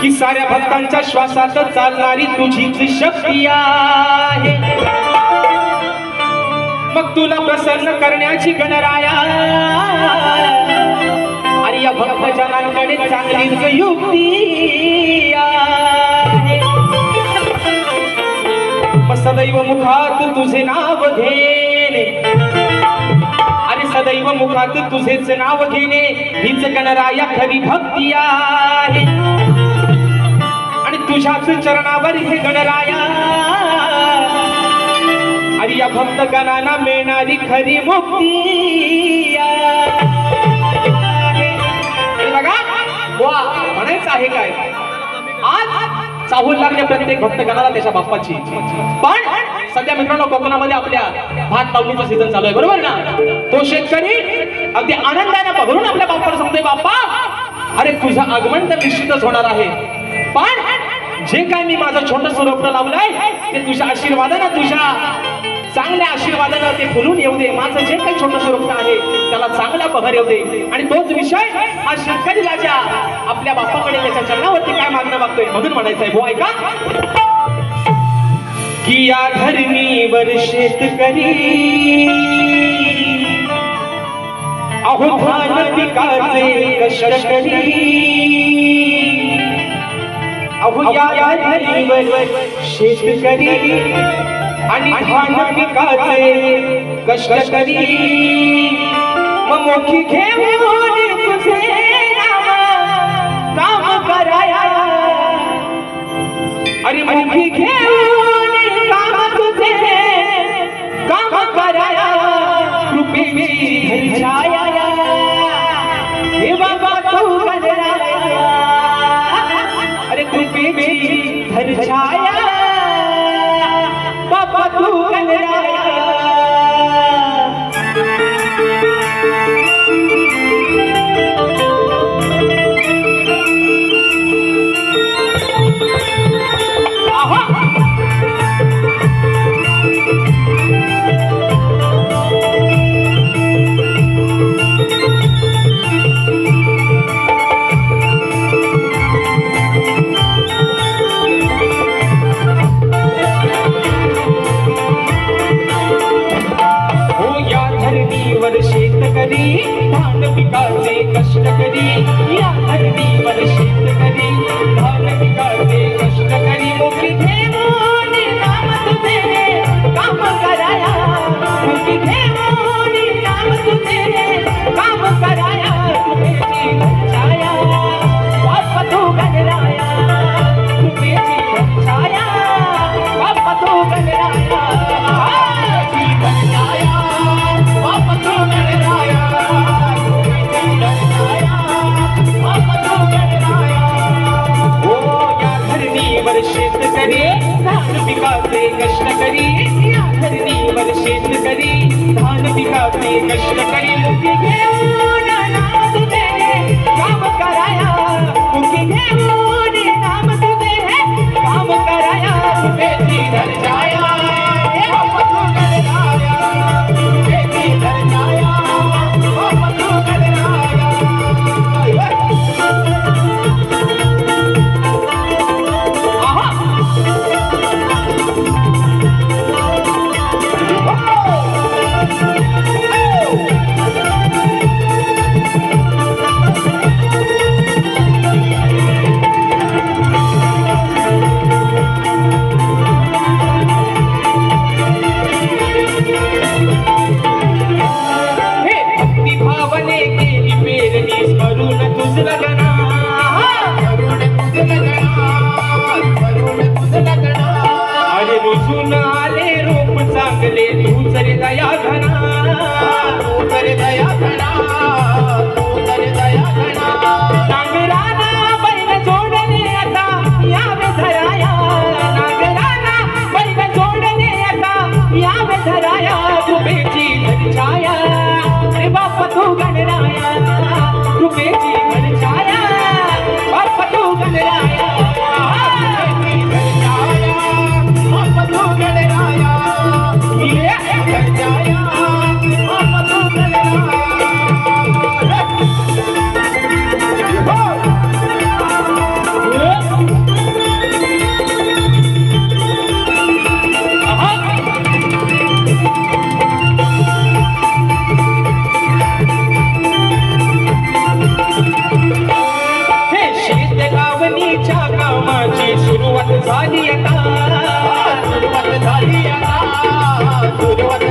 की साऱ्या भक्तांच्या श्वासात चालणारी तुझीच शक्ती आहे। मग तुला प्रसन्न करण्याची गणराया आणि या भक्तजनांकडे चांगलीच युक्ती आहे। सदैव मुखात तुझे नाव घेणे आणि सदैव मुखात तुझेच नाव घेणे हीच गणराया खरी भक्ती आहे। आणि तुझ्याच चरणावर हे गणराया आणि या भक्तगणांना मिळणारी खरी मुक्ती आहे। बघा वा म्हणायचं आहे काय, आज चाहूल लागल्या प्रत्येक भक्तगणाला त्याच्या बाप्पाची। पण सध्या मित्रांनो कोकणामध्ये आपल्या भात लावणीचा सीझन चालू आहे, बरोबर ना? तो शेतकरी अगदी आनंदाने बघून आपल्या बाप्पाला सांगतोय, बाप्पा अरे तुझं आगमन तर निश्चितच होणार आहे, पण जे काय मी माझं छोटंसं रोपटं लावलंय ते तुझ्या आशीर्वादानं, तुझ्या चांगल्या आशीर्वादानं ते फुलून येऊ दे। माझं जे काही छोटंसं रोपटं आहे त्याला चांगला बहर येऊ दे। आणि तोच विषय हा शेतकरी राजा आपल्या बाप्पाकडे त्याच्या चरणावरती काय मागणं मागतोय म्हणून म्हणायचंय, हो ऐका की या धरणीवर शेतकरी अहो धान पिकाचे कष्ट करी, अहो या धरणीवर शेतकरी आणि धान पिकाचे कष्ट करी, मग मोठी घेऊन तुझे नाम काम कराया, अरे मोठी घेऊन काम तुझे काम कराया, कृपेची धरछाया हे बाबा तू गणराया, अरे कृपेची धरछाया बाबा तू गणराया। शेतकरी धान पिकाचे कष्ट करी, या धरणीवर शेतकरी धान पिकाचे कष्ट करी, मुखी घेऊन नाम तुझे काम कराया, मुखी घेऊन नाम तुझे काम कराया, कृपेची धरछाया बाप्पा तू गणराया, कृपेची धरछाया बाप्पा तू गणराया, बाप्पा तू गणराया, शेतकरी धान पिकाचे कष्ट करी, या धरणीवर शेतकरी धान पिकाचे कष्ट करी, मुखी घेऊन नाम तुझे काम कराया, मुखी घेऊन नाम तुझे काम कराया, कृपेची धरछाया बाप्पा तू गणराया, कृपेची धरछाया बाप्पा तू गणराया। नामाची सुरुवात झाली आता, सुरुवात झाली आता, सुरुवात